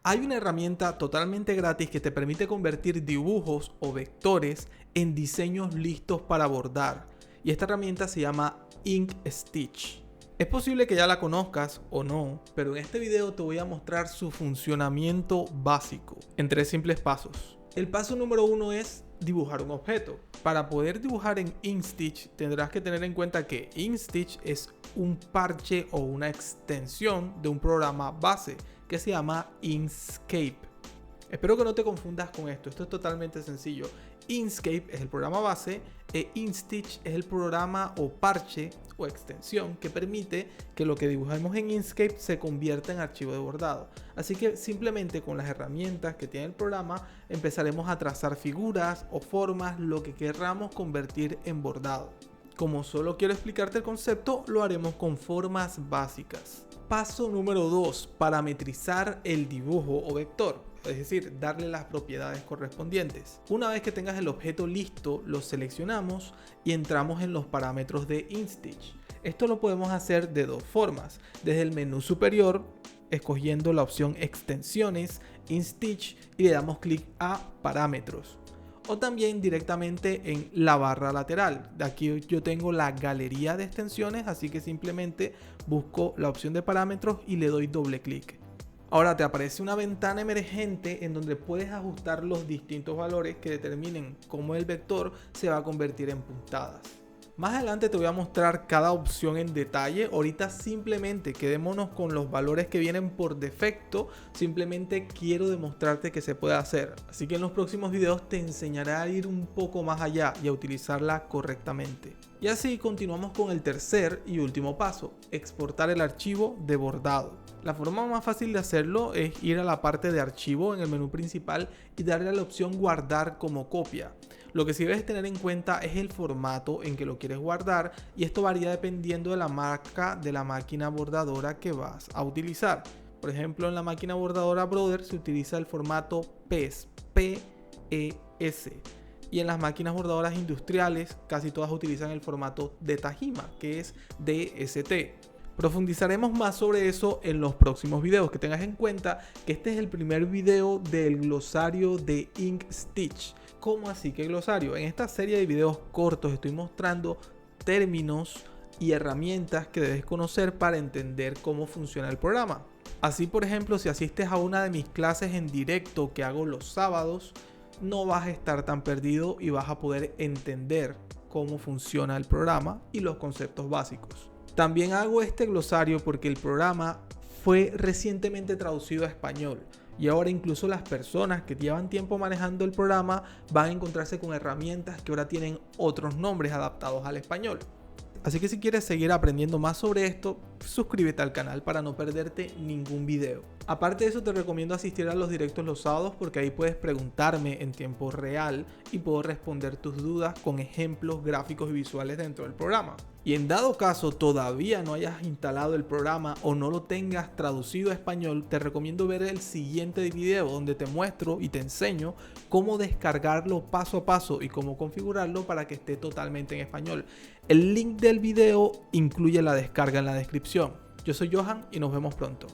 Hay una herramienta totalmente gratis que te permite convertir dibujos o vectores en diseños listos para bordar. Y esta herramienta se llama Inkstitch. Es posible que ya la conozcas o no, pero en este video te voy a mostrar su funcionamiento básico en 3 simples pasos. El paso número 1 es dibujar un objeto. Para poder dibujar en Inkstitch tendrás que tener en cuenta que Inkstitch es un parche o una extensión de un programa base que se llama Inkscape. Espero que no te confundas con esto es totalmente sencillo. Inkscape es el programa base e Inkstitch es el programa o parche o extensión que permite que lo que dibujamos en Inkscape se convierta en archivo de bordado. Así que simplemente con las herramientas que tiene el programa empezaremos a trazar figuras o formas, lo que querramos convertir en bordado. Como solo quiero explicarte el concepto, lo haremos con formas básicas. Paso número 2, parametrizar el dibujo o vector, es decir, darle las propiedades correspondientes. Una vez que tengas el objeto listo, lo seleccionamos y entramos en los parámetros de Inkstitch. Esto lo podemos hacer de 2 formas, desde el menú superior, escogiendo la opción extensiones, Inkstitch y le damos clic a parámetros. O también directamente en la barra lateral. De aquí yo tengo la galería de extensiones, así que simplemente busco la opción de parámetros y le doy doble clic. Ahora te aparece una ventana emergente en donde puedes ajustar los distintos valores que determinen cómo el vector se va a convertir en puntadas. Más adelante te voy a mostrar cada opción en detalle. Ahorita simplemente quedémonos con los valores que vienen por defecto. Simplemente quiero demostrarte que se puede hacer. Así que en los próximos videos te enseñaré a ir un poco más allá y a utilizarla correctamente. Y así continuamos con el tercer y último paso, exportar el archivo de bordado. La forma más fácil de hacerlo es ir a la parte de archivo en el menú principal y darle a la opción guardar como copia. Lo que sí debes tener en cuenta es el formato en que lo quieres guardar y esto varía dependiendo de la marca de la máquina bordadora que vas a utilizar. Por ejemplo, en la máquina bordadora Brother se utiliza el formato PES, P-E-S. Y en las máquinas bordadoras industriales casi todas utilizan el formato de Tajima, que es DST. Profundizaremos más sobre eso en los próximos videos. Que tengas en cuenta que este es el primer video del glosario de Inkstitch. ¿Cómo así que glosario? En esta serie de videos cortos estoy mostrando términos y herramientas que debes conocer para entender cómo funciona el programa. Así, por ejemplo, si asistes a una de mis clases en directo que hago los sábados, no vas a estar tan perdido y vas a poder entender cómo funciona el programa y los conceptos básicos. También hago este glosario porque el programa fue recientemente traducido a español y ahora incluso las personas que llevan tiempo manejando el programa van a encontrarse con herramientas que ahora tienen otros nombres adaptados al español. Así que si quieres seguir aprendiendo más sobre esto, suscríbete al canal para no perderte ningún video. Aparte de eso, te recomiendo asistir a los directos los sábados porque ahí puedes preguntarme en tiempo real y puedo responder tus dudas con ejemplos gráficos y visuales dentro del programa. Y en dado caso todavía no hayas instalado el programa o no lo tengas traducido a español, te recomiendo ver el siguiente video donde te muestro y te enseño cómo descargarlo paso a paso y cómo configurarlo para que esté totalmente en español. El link del video incluye la descarga en la descripción. Yo soy Johan y nos vemos pronto.